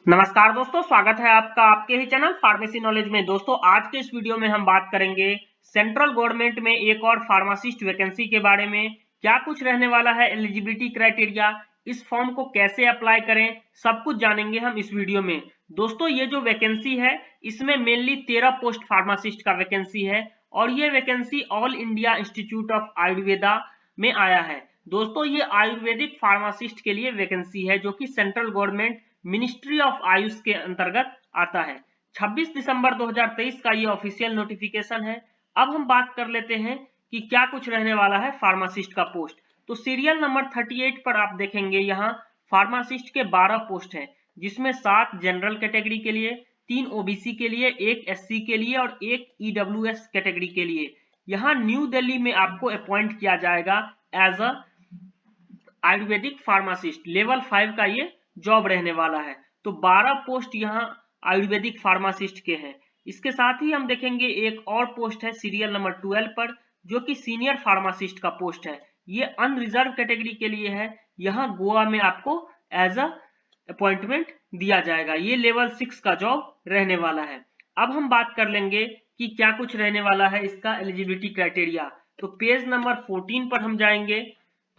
नमस्कार दोस्तों, स्वागत है आपका आपके ही चैनल फार्मेसी नॉलेज में। दोस्तों आज के इस वीडियो में हम बात करेंगे सेंट्रल गवर्नमेंट में एक और फार्मासिस्ट वैकेंसी के बारे में। क्या कुछ रहने वाला है एलिजिबिलिटी क्राइटेरिया, इस फॉर्म को कैसे अप्लाई करें, सब कुछ जानेंगे हम इस वीडियो में। दोस्तों ये जो वैकेंसी है इसमें मेनली 13 पोस्ट फार्मासिस्ट का वैकेंसी है और ये vacancy all India institute of Ayurveda में आया है। दोस्तों ये आयुर्वेदिक फार्मासिस्ट के लिए वैकेंसी है जो कि central government ministry of Ayush के अंतर्गत आता है। 26 दिसंबर 2023 का ये ऑफिशियल नोटिफिकेशन है। अब हम बात कर लेते हैं कि क्या कुछ रहने वाला है फार्मासिस्ट का पोस्ट। तो सीरियल नंबर 38 पर आप देखेंगे यहाँ फार्मासिस्ट के 12 पोस्ट हैं, जिसमें 7 जनरल कैटेगरी के लिए, 3 ओबीसी के लिए, 1 एससी के लिए और 1 ईडब्ल्यूएस कैटेगरी के लिए। यहाँ न्यू दिल्ली में आपको अपॉइंट किया जाएगा as a ayurvedic pharmacist. Level 5 का ये जॉब रहने वाला है। तो 12 पोस्ट यहाँ आयुर्वेदिक फार्मासिस्ट के हैं। इसके साथ ही हम देखेंगे एक और पोस्ट है सीरियल नंबर 12 पर, जो कि सीनियर फार्मासिस्ट का पोस्ट है। ये अनरिजर्व कैटेगरी के लिए है। यहाँ गोवा में आपको एज अ अपॉइंटमेंट दिया जाएगा। ये लेवल 6 का जॉब रहने वाला है। अब हम बात कर लेंगे कि क्या कुछ रहने वाला है इसका एलिजिबिलिटी क्राइटेरिया। तो पेज नंबर 14 पर हम जाएंगे।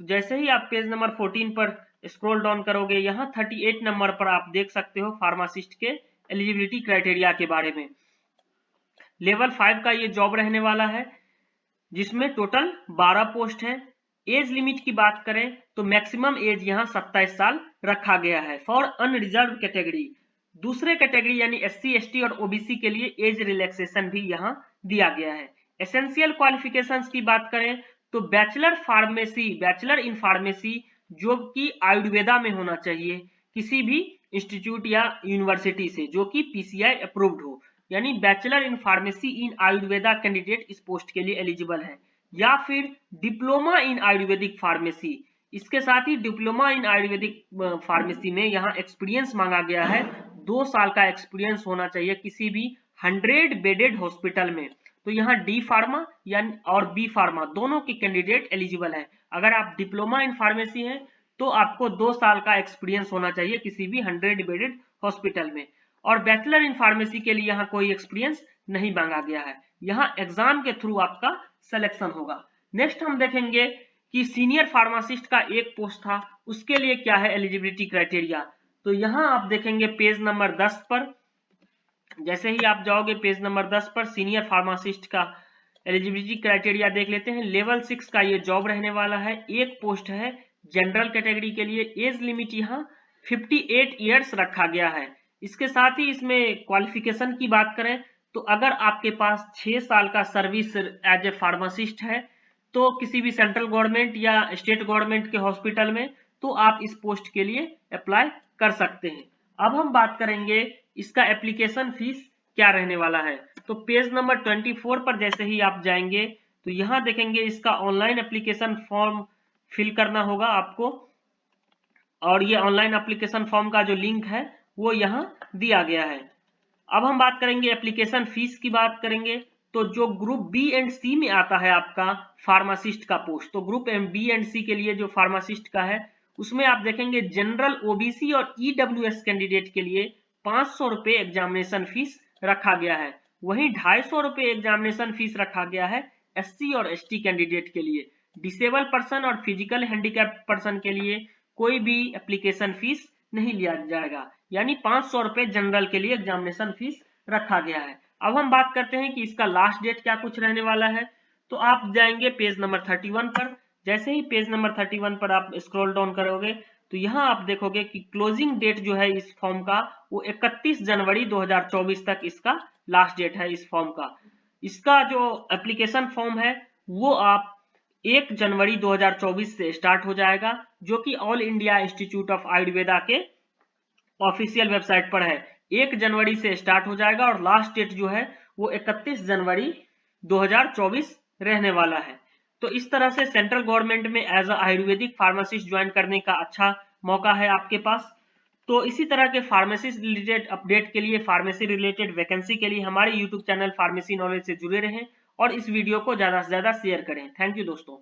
तो जैसे ही आप पेज नंबर 14 पर स्क्रॉल डाउन करोगे, यहाँ 38 नंबर पर आप देख सकते हो फार्मासिस्ट के एलिजिबिलिटी क्राइटेरिया के बारे में। लेवल 5 का ये जॉब रहने वाला है, जिसमें टोटल 12 पोस्ट है। एज लिमिट की बात करें तो मैक्सिमम एज यहाँ 27 साल रखा गया है फॉर अनरिजर्व कैटेगरी। दूसरे कैटेगरी यानी एससी एसटी और ओबीसी के लिए एज रिलैक्सेशन भी यहाँ दिया गया है। एसेंशियल क्वालिफिकेशंस की बात करें तो बैचलर इन फार्मेसी जो कि आयुर्वेदा में होना चाहिए, किसी भी इंस्टीट्यूट या यूनिवर्सिटी से जो कि पीसीआई अप्रूव्ड हो, यानी bachelor in pharmacy in Ayurveda candidate इस पोस्ट के लिए एलिजिबल है। या फिर डिप्लोमा इन आयुर्वेदिक फार्मेसी। इसके साथ ही डिप्लोमा इन आयुर्वेदिक फार्मेसी में यहाँ एक्सपीरियंस मांगा गया है। 2 साल का एक्सपीरियंस होना चाहिए किसी भी 100 बेडेड हॉस्पिटल में। तो यहाँ डी फार्मा यानी और बी फार्मा दोनों के कैंडिडेट एलिजिबल है। अगर आप डिप्लोमा इन फार्मेसी हैं तो आपको 2 साल का एक्सपीरियंस होना चाहिए किसी भी 100 बेडेड हॉस्पिटल में। और बैचलर इन फार्मेसी के लिए यहाँ कोई एक्सपीरियंस नहीं मांगा गया है। यहाँ एग्जाम के थ्रू आपका सिलेक्शन होगा। नेक्स्ट हम देखेंगे कि सीनियर फार्मासिस्ट का एक पोस्ट था, उसके लिए क्या है एलिजिबिलिटी क्राइटेरिया। तो यहाँ आप देखेंगे पेज नंबर 10 पर, जैसे ही आप जाओगे पेज नंबर 10 पर सीनियर फार्मासिस्ट का एलिजिबिलिटी क्राइटेरिया देख लेते हैं। लेवल 6 का ये जॉब रहने वाला है। एक पोस्ट है जनरल कैटेगरी के लिए। एज लिमिट यहाँ 58 ईयर्स रखा गया है। इसके साथ ही इसमें क्वालिफिकेशन की बात करें तो अगर आपके पास 6 साल का सर्विस एज ए फार्मासिस्ट है तो किसी भी सेंट्रल गवर्नमेंट या स्टेट गवर्नमेंट के हॉस्पिटल में, तो आप इस पोस्ट के लिए अप्लाई कर सकते हैं। अब हम बात करेंगे इसका एप्लीकेशन फीस क्या रहने वाला है। तो पेज नंबर 24 पर जैसे ही आप जाएंगे तो यहाँ देखेंगे इसका ऑनलाइन एप्लीकेशन फॉर्म फिल करना होगा आपको, और ये ऑनलाइन एप्लीकेशन फॉर्म का जो लिंक है वो यहाँ दिया गया है। अब हम बात करेंगे एप्लीकेशन फीस की बात करेंगे। तो जो ग्रुप बी एंड सी में आता है आपका फार्मासिस्ट का पोस्ट, तो ग्रुप बी एंड सी के लिए जो फार्मासिस्ट का है उसमें आप देखेंगे जनरल ओबीसी और ईडब्ल्यूएस कैंडिडेट के लिए 500 रुपए एग्जामिनेशन फीस रखा गया है। वहीं 250 रुपए एग्जामिनेशन फीस रखा गया है एससी और एसटी कैंडिडेट के लिए। डिसेबल पर्सन और फिजिकल हैंडीकैप पर्सन के लिए कोई भी एप्लीकेशन फीस नहीं लिया जाएगा, यानी 500 रुपए जनरल के लिए एग्जामिनेशन फीस रखा गया है। अब हम बात करते हैं कि इसका लास्ट डेट क्या कुछ रहने वाला है। तो आप जाएंगे पेज नंबर 31 पर। जैसे ही पेज नंबर 31 पर आप स्क्रॉल डाउन करोगे तो यहाँ आप देखोगे कि क्लोजिंग डेट जो है इस फॉर्म का वो 31 जनवरी 2024 तक इसका लास्ट डेट है इस फॉर्म का। इसका जो एप्लीकेशन फॉर्म है वो आप 1 जनवरी 2024 से स्टार्ट हो जाएगा, जो कि all India institute of Ayurveda के ऑफिशियल वेबसाइट पर है। 1 जनवरी से स्टार्ट हो जाएगा और लास्ट डेट जो है वो 31 जनवरी 2024 रहने वाला है। तो इस तरह से सेंट्रल गवर्नमेंट में as a ayurvedic pharmacist join करने का अच्छा मौका है आपके पास। तो इसी तरह के फार्मेसी रिलेटेड अपडेट के लिए, फार्मेसी रिलेटेड वैकेंसी के लिए हमारे यूट्यूब चैनल फार्मेसी नॉलेज से जुड़े रहें और इस वीडियो को ज़्यादा से ज़्यादा शेयर करें। थैंक यू दोस्तों।